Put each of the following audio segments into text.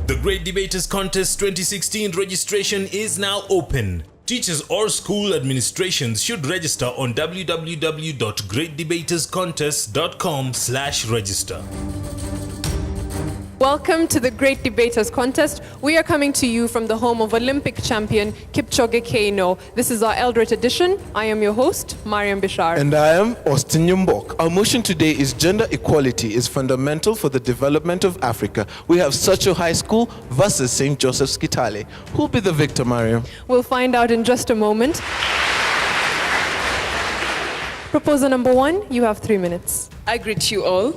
The Great Debaters Contest 2016 registration is now open. Teachers or school administrations should register on www.greatdebaterscontest.com/register. Welcome to the Great Debaters Contest. We are coming to you from the home of Olympic champion Kipchoge Keino. This is our Eldred edition. I am your host, Mariam Bishar. And I am Austin Yumbok. Our motion today is gender equality is fundamental for the development of Africa. We have Sacho High School versus St. Joseph's Kitale. Who'll be the victor, Mariam? We'll find out in just a moment. Proposal number 1, you have 3 minutes. I greet you all.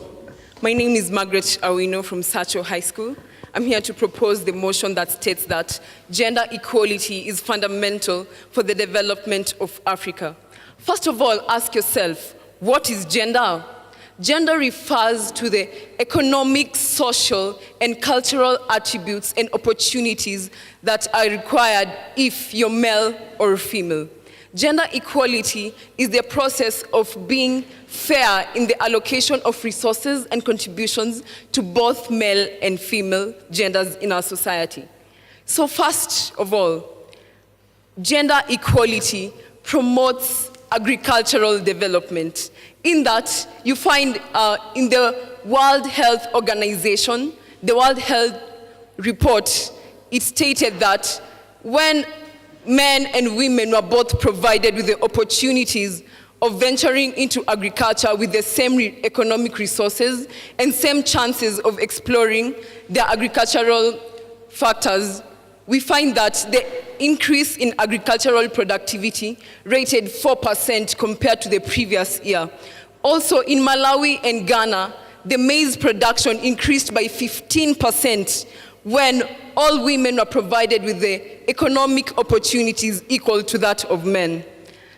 My name is Margaret Awino from Sacho High School. I'm here to propose the motion that states that gender equality is fundamental for the development of Africa. First of all, ask yourself, what is gender? Gender refers to the economic, social, and cultural attributes and opportunities that are required if you're male or female. Gender equality is the process of being fair in the allocation of resources and contributions to both male and female genders in our society. So first of all, gender equality promotes agricultural development. In that, you find in the World Health Organization, the World Health Report, it stated that when men and women were both provided with the opportunities of venturing into agriculture with the same economic resources and same chances of exploring their agricultural factors, we find that the increase in agricultural productivity rated 4% compared to the previous year. Also in Malawi and Ghana, the maize production increased by 15% when all women were provided with the economic opportunities equal to that of men.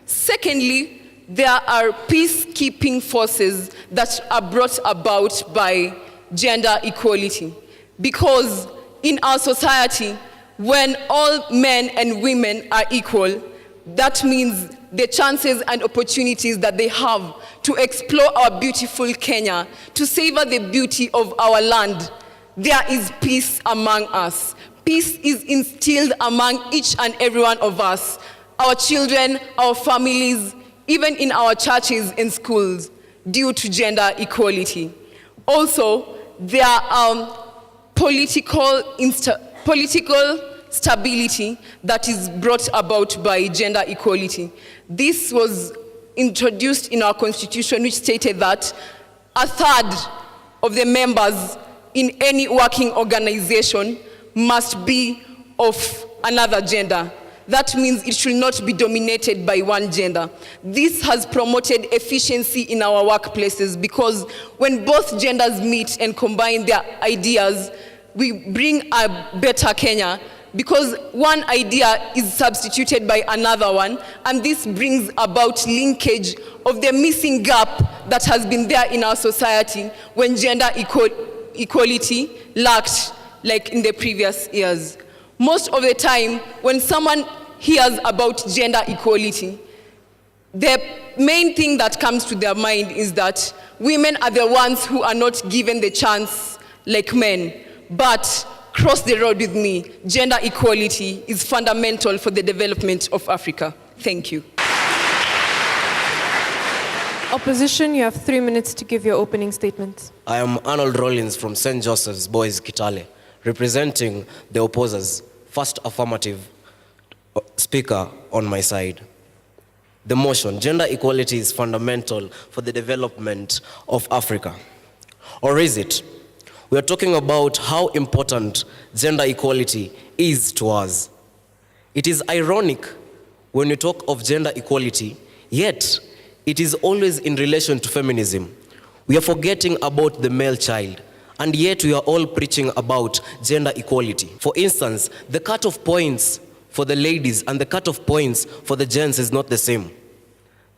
Secondly, there are peacekeeping forces that are brought about by gender equality. Because in our society, when all men and women are equal, that means the chances and opportunities that they have to explore our beautiful Kenya, to savor the beauty of our land, there is peace among us. Peace is instilled among each and every one of us, our children, our families, even in our churches and schools, due to gender equality. Also, there are political stability that is brought about by gender equality. This was introduced in our constitution, which stated that 1/3 of the members in any working organization must be of another gender. That means it should not be dominated by one gender. This has promoted efficiency in our workplaces because when both genders meet and combine their ideas, we bring a better Kenya because one idea is substituted by another one, and this brings about linkage of the missing gap that has been there in our society when gender equality lacked like in the previous years. Most of the time, when someone hears about gender equality, the main thing that comes to their mind is that women are the ones who are not given the chance like men. But cross the road with me, gender equality is fundamental for the development of Africa. Thank you. Opposition, you have 3 minutes to give your opening statement. I am Arnold Rollins from St. Joseph's Boys Kitale, representing the opposers. First affirmative speaker on my side. The motion, gender equality is fundamental for the development of Africa. Or is it? We are talking about how important gender equality is to us. It is ironic when you talk of gender equality, yet it is always in relation to feminism. We are forgetting about the male child, and yet we are all preaching about gender equality. For instance, the cut-off points for the ladies and the cut-off points for the gents is not the same.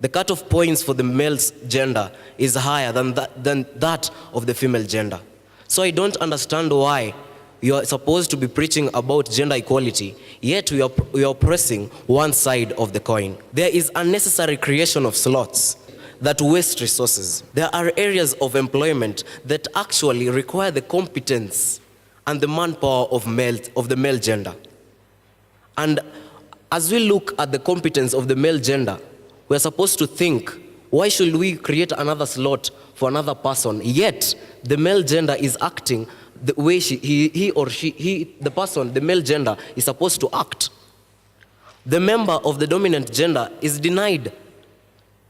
The cut-off points for the male's gender is higher than that of the female gender. So I don't understand why you are supposed to be preaching about gender equality, yet we are pressing one side of the coin. There is unnecessary creation of slots that waste resources. There are areas of employment that actually require the competence and the manpower of the male gender. And as we look at the competence of the male gender, we're supposed to think, why should we create another slot for another person? Yet, the male gender is acting the way the male gender is supposed to act. The member of the dominant gender is denied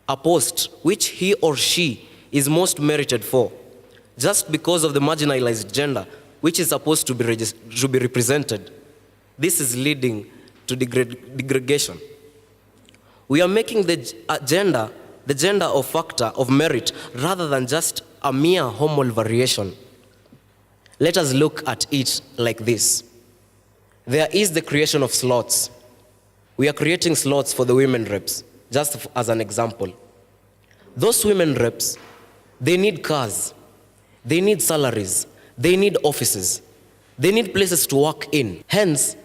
a post which he or she is most merited for, just because of the marginalized gender which is supposed to be represented. This is leading to degradation. We are making the gender a factor of merit rather than just a mere hormonal variation. Let us look at it like this. There is the creation of slots. We are creating slots for the women reps, just as an example. Those women reps, they need cars, they need salaries, they need offices, they need places to work in. Hence,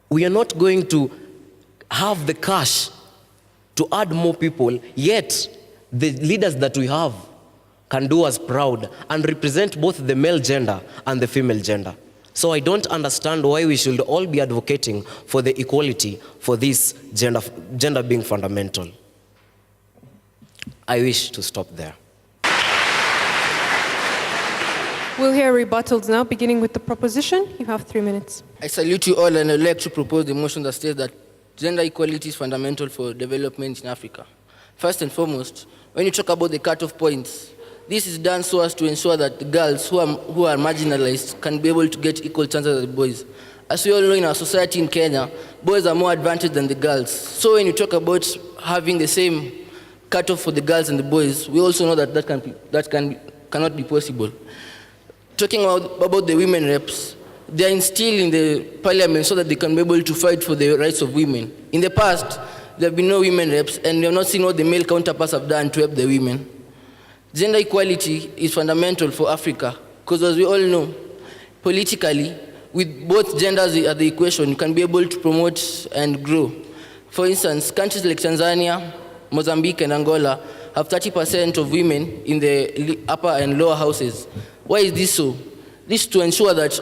we are not going to have the cash to add more people, yet the leaders that we have can do us proud and represent both the male gender and the female gender. So I don't understand why we should all be advocating for the equality for this gender being fundamental. I wish to stop there. We'll hear rebuttals now, beginning with the proposition. You have 3 minutes. I salute you all, and I'd like to propose the motion that states that gender equality is fundamental for development in Africa. First and foremost, when you talk about the cutoff points, this is done so as to ensure that the girls who are marginalized can be able to get equal chances as the boys. As we all know, in our society in Kenya, boys are more advantaged than the girls. So when you talk about having the same cutoff for the girls and the boys, we also know that cannot be possible. Talking about the women reps, they are instilled in the parliament so that they can be able to fight for the rights of women. In the past, there have been no women reps, and they have not seen what the male counterparts have done to help the women. Gender equality is fundamental for Africa, because as we all know, politically, with both genders at the equation, you can be able to promote and grow. For instance, countries like Tanzania, Mozambique, and Angola have 30% of women in the upper and lower houses. Why is this so? This is to ensure that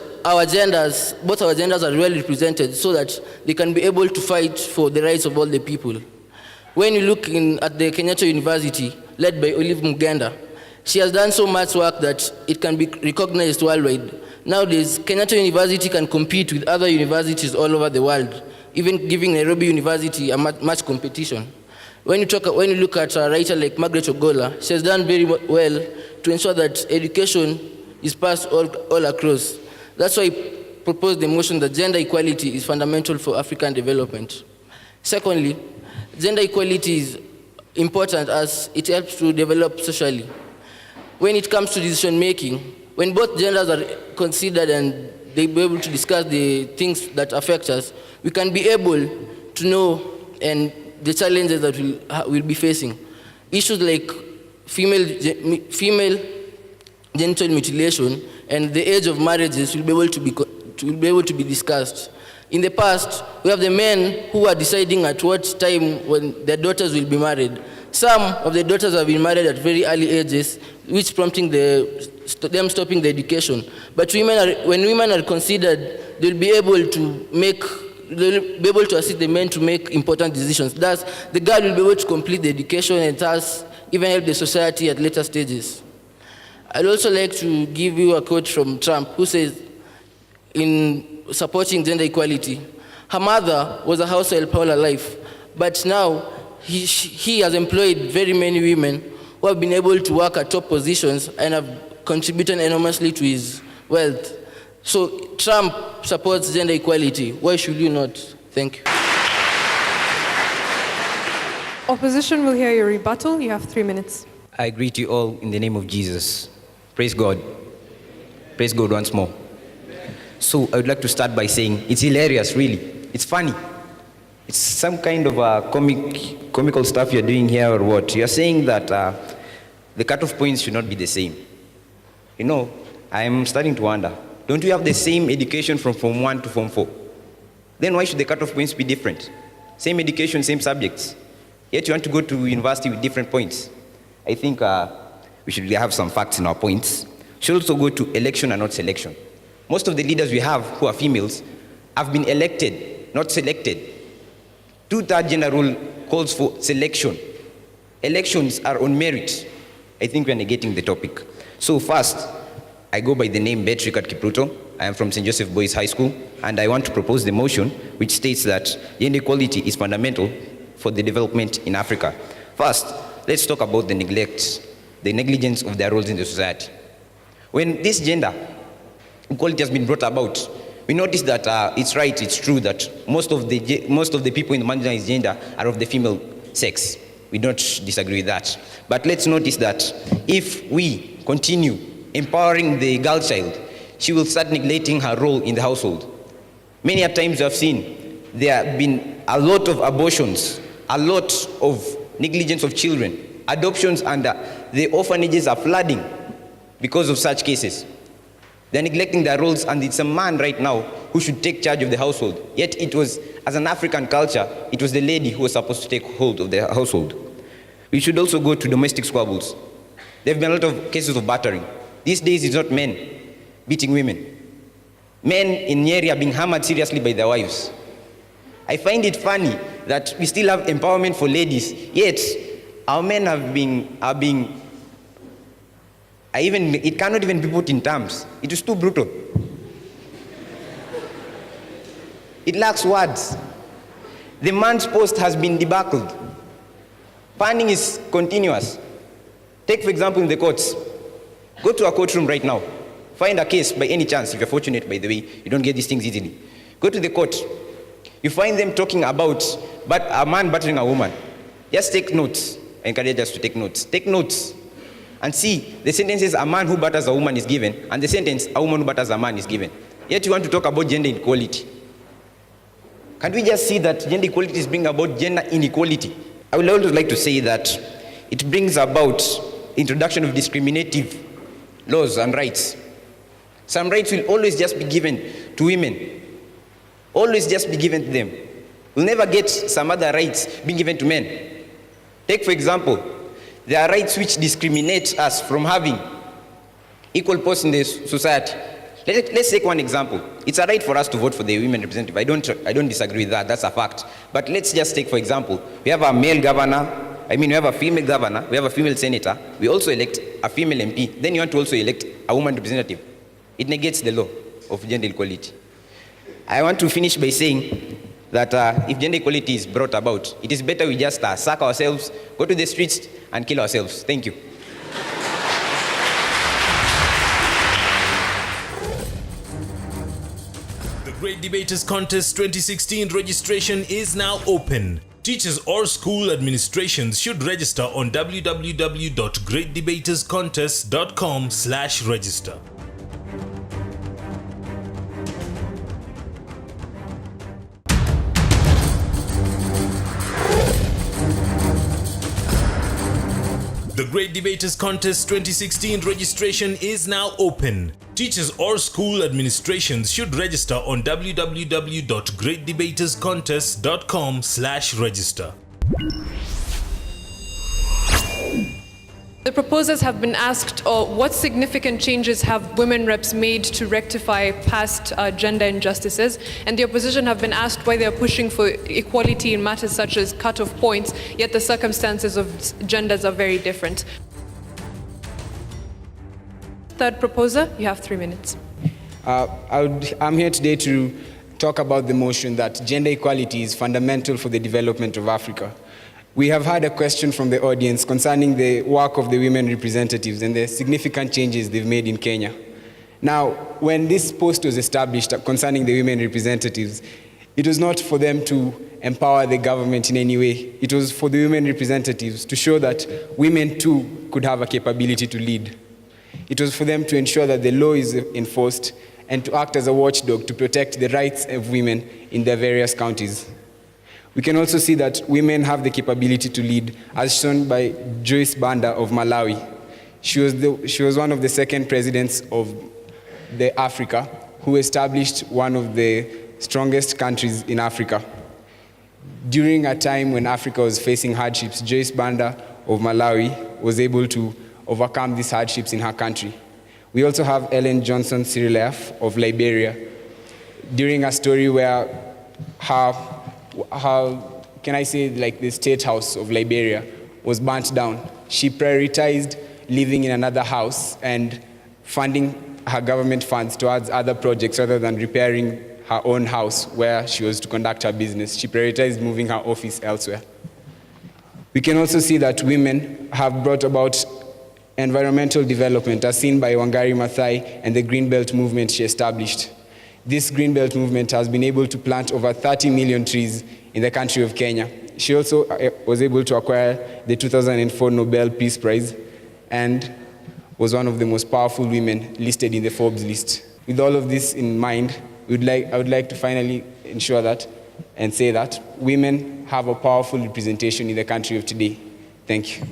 both our genders are well represented so that they can be able to fight for the rights of all the people. When you look at the Kenyatta University, led by Olive Mugenda, she has done so much work that it can be recognized worldwide. Nowadays, Kenyatta University can compete with other universities all over the world, even giving Nairobi University a much competition. When you look at a writer like Margaret Ogola, she has done very well to ensure that education is passed all across. That's why I propose the motion that gender equality is fundamental for African development. Secondly, gender equality is important as it helps to develop socially. When it comes to decision making, when both genders are considered and they be able to discuss the things that affect us, we can be able to know and the challenges that we'll be facing. Issues like female genital mutilation and the age of marriages will be able to be discussed. In the past, we have the men who are deciding at what time when their daughters will be married. Some of the daughters have been married at very early ages, which prompting them stopping the education. But when women are considered, they'll be able to assist the men to make important decisions. Thus, the girl will be able to complete the education and thus even help the society at later stages. I'd also like to give you a quote from Trump, who says, in supporting gender equality, her mother was a househelp all her life, but now he has employed very many women who have been able to work at top positions and have contributed enormously to his wealth. So Trump supports gender equality. Why should you not? Thank you. Opposition will hear your rebuttal. You have 3 minutes. I greet you all in the name of Jesus. Praise God. Praise God once more. So I would like to start by saying it's hilarious, really. It's funny. It's some kind of comical stuff you're doing here or what. You're saying that the cutoff points should not be the same. You know, I'm starting to wonder, don't we have the same education from Form 1 to Form 4? Then why should the cutoff points be different? Same education, same subjects. Yet you want to go to university with different points. I think we should have some facts in our points. We should also go to election and not selection. Most of the leaders we have who are females have been elected, not selected. 2/3 gender rule calls for selection. Elections are on merit. I think we're negating the topic. So first, I go by the name Betrikat Kipruto. I am from St. Joseph Boys High School, and I want to propose the motion which states that gender equality is fundamental for the development in Africa. First, let's talk about the neglect, the negligence of their roles in the society. When this gender equality has been brought about, we notice that it's right, it's true that most of the people in the marginalized gender are of the female sex. We don't disagree with that. But let's notice that if we continue empowering the girl child, she will start neglecting her role in the household. Many a times we have seen there have been a lot of abortions, a lot of negligence of children, adoptions, and the orphanages are flooding because of such cases. They're neglecting their roles, and it's a man right now who should take charge of the household. Yet it was, as an African culture, it was the lady who was supposed to take hold of the household. We should also go to domestic squabbles. There have been a lot of cases of battering. These days it's not men beating women. Men in Nyeri are being hammered seriously by their wives. I find it funny that we still have empowerment for ladies, yet our men it cannot even be put in terms. It is too brutal. It lacks words. The man's post has been debacled. Panning is continuous. Take, for example, in the courts. Go to a courtroom right now. Find a case by any chance, if you're fortunate, by the way. You don't get these things easily. Go to the court. You find them talking about a man battering a woman. Just take notes. I encourage us to take notes. Take notes. And see, the sentences a man who batters a woman is given, and the sentence a woman who batters a man is given. Yet you want to talk about gender inequality. Can we just see that gender equality is bringing about gender inequality? I would always like to say that it brings about introduction of discriminative laws and rights. Some rights will always just be given to women. Always just be given to them. We'll never get some other rights being given to men. Take, for example, there are rights which discriminate us from having equal posts in the society. Let's take one example. It's a right for us to vote for the women representative. I don't disagree with that. That's a fact. But let's just take, for example, we have a male governor. We have a female governor. We have a female senator. We also elect a female MP. Then you want to also elect a woman representative. It negates the law of gender equality. I want to finish by saying that if gender equality is brought about, it is better we just sack ourselves, go to the streets, and kill ourselves. Thank you. The Great Debaters Contest 2016 registration is now open. Teachers or school administrations should register on www.greatdebaterscontest.com/register. The Great Debaters Contest 2016 registration is now open. Teachers or school administrations should register on www.greatdebaterscontest.com/register. The proposers have been asked what significant changes have women reps made to rectify past gender injustices, and the opposition have been asked why they are pushing for equality in matters such as cut-off points, yet the circumstances of genders are very different. Third proposer, you have 3 minutes. I'm here today to talk about the motion that gender equality is fundamental for the development of Africa. We have had a question from the audience concerning the work of the women representatives and the significant changes they've made in Kenya. Now, when this post was established concerning the women representatives, it was not for them to empower the government in any way. It was for the women representatives to show that women too could have a capability to lead. It was for them to ensure that the law is enforced and to act as a watchdog to protect the rights of women in their various counties. We can also see that women have the capability to lead, as shown by Joyce Banda of Malawi. She was one of the second presidents of the Africa who established one of the strongest countries in Africa. During a time when Africa was facing hardships, Joyce Banda of Malawi was able to overcome these hardships in her country. We also have Ellen Johnson Sirleaf of Liberia, during a story where how can I say, like, the State House of Liberia was burnt down. She prioritized living in another house and funding her government funds towards other projects rather than repairing her own house where she was to conduct her business. She prioritized moving her office elsewhere. We can also see that women have brought about environmental development, as seen by Wangari Maathai and the Green Belt movement she established. This Green Belt movement has been able to plant over 30 million trees in the country of Kenya. She also was able to acquire the 2004 Nobel Peace Prize and was one of the most powerful women listed in the Forbes list. With all of this in mind, I would like to finally ensure that and say that women have a powerful representation in the country of today. Thank you.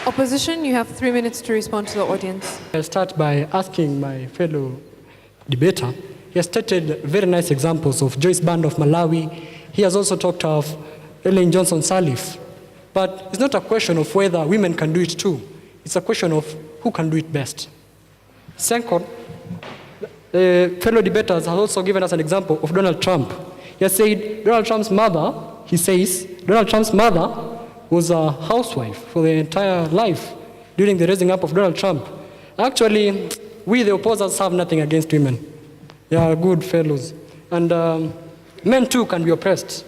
Opposition, you have 3 minutes to respond to the audience. I'll start by asking my fellow debater. He has stated very nice examples of Joyce Band of Malawi. He has also talked of Ellen Johnson Sirleaf. But it's not a question of whether women can do it too. It's a question of who can do it best. Second, the fellow debaters have also given us an example of Donald Trump. He has said Donald Trump's mother was a housewife for the entire life during the raising up of Donald Trump. Actually, we, the opposers, have nothing against women. They are good fellows. And men too can be oppressed.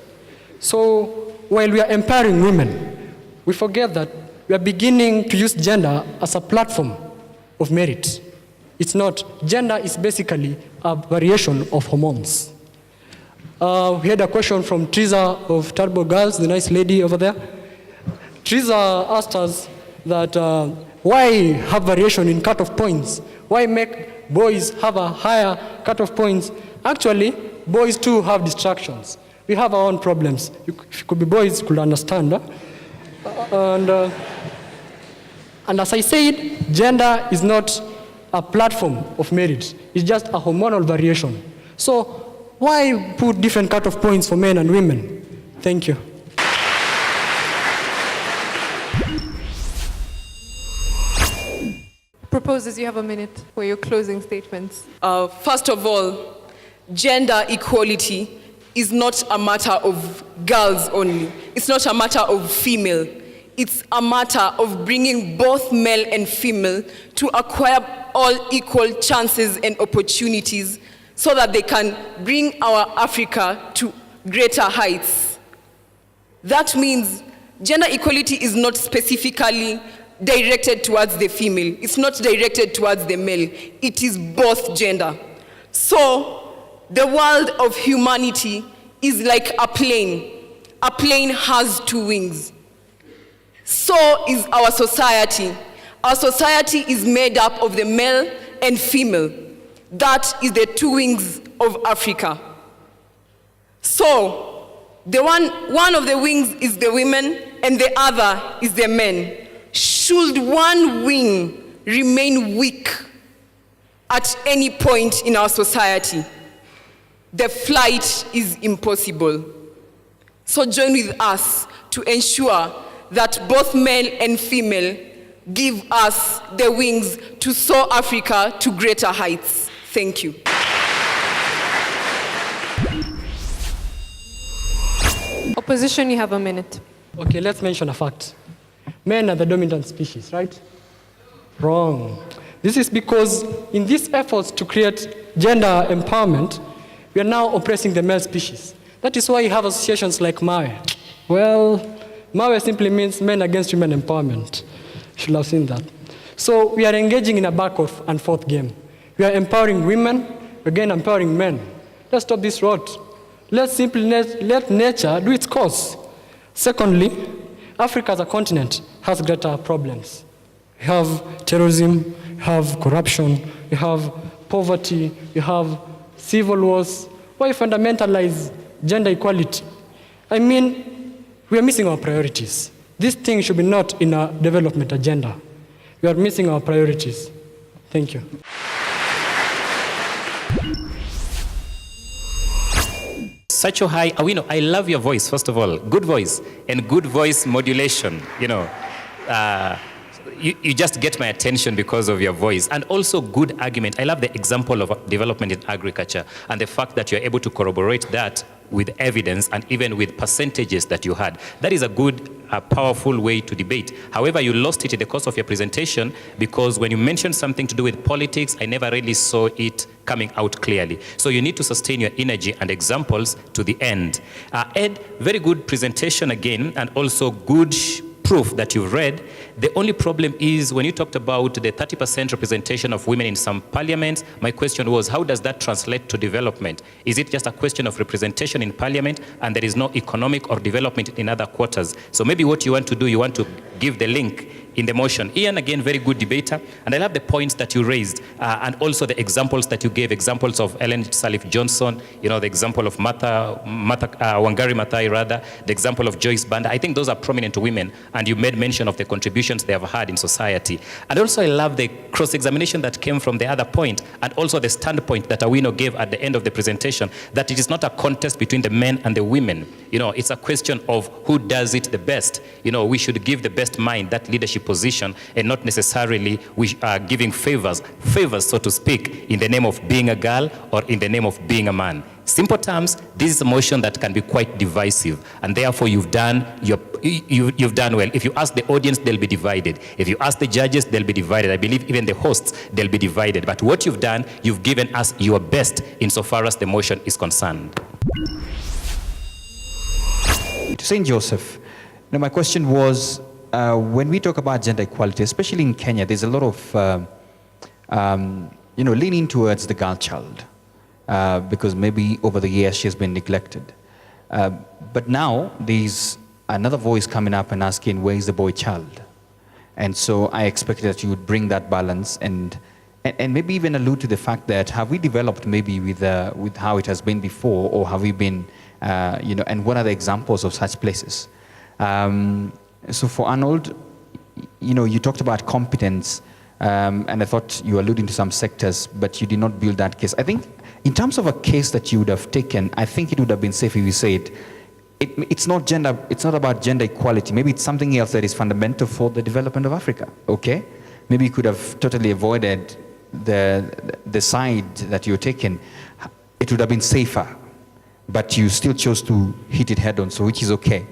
So while we are empowering women, we forget that we are beginning to use gender as a platform of merit. It's not. Gender is basically a variation of hormones. We had a question from Triza of Turbo Girls, the nice lady over there. Triza asked us that why have variation in cutoff points? Why make boys have a higher cutoff points? Actually, boys too have distractions. We have our own problems. If you could be boys, you could understand. And as I said, gender is not a platform of merit. It's just a hormonal variation. So why put different cutoff points for men and women? Thank you. Proposers, you have a minute for your closing statements. First of all, gender equality is not a matter of girls only. It's not a matter of female. It's a matter of bringing both male and female to acquire all equal chances and opportunities so that they can bring our Africa to greater heights. That means gender equality is not specifically directed towards the female. It's not directed towards the male. It is both gender. So the world of humanity is like a plane. A plane has two wings. So is our society. Our society is made up of the male and female. That is the two wings of Africa. So the one of the wings is the women and the other is the men. Should one wing remain weak at any point in our society, the flight is impossible. So join with us to ensure that both male and female give us the wings to soar Africa to greater heights. Thank you. Opposition, you have a minute. Okay, let's mention a fact. Men are the dominant species, right? Wrong. This is because in these efforts to create gender empowerment, we are now oppressing the male species. That is why you have associations like MAWE. Well, MAWE simply means Men Against Women Empowerment. You should have seen that. So we are engaging in a back and forth game. We are empowering women, again empowering men. Let's stop this rot. Let's simply let nature do its course. Secondly, Africa as a continent has greater problems. We have terrorism, we have corruption, we have poverty, we have civil wars. Why fundamentalize gender equality? I mean, we are missing our priorities. This thing should be not in a development agenda. We are missing our priorities. Thank you. Sacho, hi. Awino, I love your voice, first of all. Good voice and good voice modulation. you just get my attention because of your voice, and also good argument. I love the example of development in agriculture and the fact that you're able to corroborate that with evidence and even with percentages that you had. That is a good, powerful way to debate. However, you lost it in the course of your presentation because when you mentioned something to do with politics, I never really saw it coming out clearly. So you need to sustain your energy and examples to the end. Ed, very good presentation again, and also good proof that you've read. The only problem is when you talked about the 30% representation of women in some parliaments, my question was, how does that translate to development? Is it just a question of representation in parliament and there is no economic or development in other quarters? So maybe what you want to do, you want to give the link in the motion. Ian, again, very good debater, and I love the points that you raised, and also the examples that you gave, examples of Ellen Sirleaf Johnson, the example of Wangari Maathai, rather, the example of Joyce Banda. I think those are prominent women, and you made mention of the contributions they have had in society. And also I love the cross-examination that came from the other point, and also the standpoint that Awino gave at the end of the presentation, that it is not a contest between the men and the women. It's a question of who does it the best. We should give the best mind that leadership position, and not necessarily we are giving favors, so to speak, in the name of being a girl or in the name of being a man. Simple terms, this is a motion that can be quite divisive, and therefore you've done well. If you ask the audience, they'll be divided. If you ask the judges, they'll be divided. I believe even the hosts, they'll be divided. But what you've done, you've given us your best insofar as the motion is concerned. To St. Joseph, now my question was, when we talk about gender equality, especially in Kenya, there's a lot of leaning towards the girl child because maybe over the years she has been neglected. But now there's another voice coming up and asking, where is the boy child? And so I expected that you would bring that balance and maybe even allude to the fact that have we developed maybe with how it has been before, or have we been, and what are the examples of such places? So for Arnold, you talked about competence, and I thought you were alluding to some sectors, but you did not build that case. I think in terms of a case that you would have taken, I think it would have been safe if you said, it's not about gender equality. Maybe it's something else that is fundamental for the development of Africa, okay? Maybe you could have totally avoided the side that you're taking. It would have been safer, but you still chose to hit it head on, so which is okay.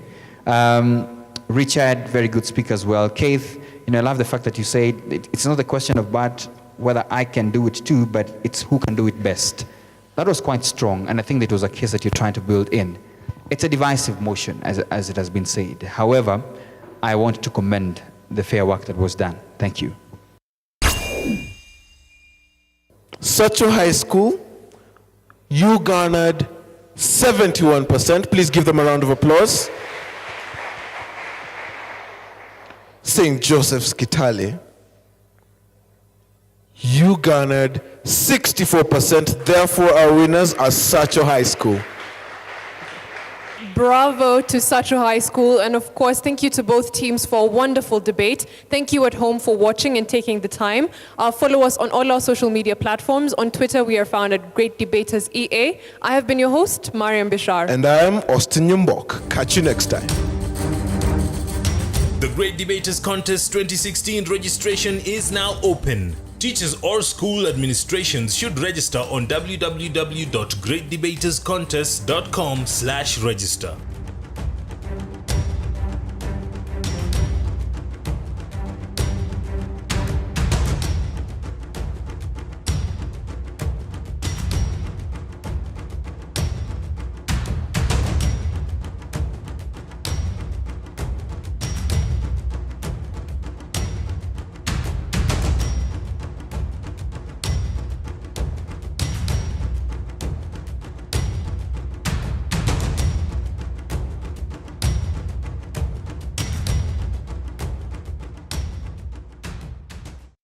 Richard, very good speaker as well. Keith, I love the fact that you said it's not a question about whether I can do it too, but it's who can do it best. That was quite strong, and I think that was a case that you're trying to build in. It's a divisive motion, as it has been said. However, I want to commend the fair work that was done. Thank you. Sacho High School, you garnered 71%. Please give them a round of applause. St. Joseph's Kitale, you garnered 64%. Therefore, our winners are Sacho High School. Bravo to Sacho High School, and of course, thank you to both teams for a wonderful debate. Thank you at home for watching and taking the time. Follow us on all our social media platforms. On Twitter, we are found at Great Debaters EA. I have been your host, Mariam Bishar. And I am Austin Nyumbok. Catch you next time. The Great Debaters Contest 2016 registration is now open. Teachers or school administrations should register on www.greatdebaterscontest.com/register.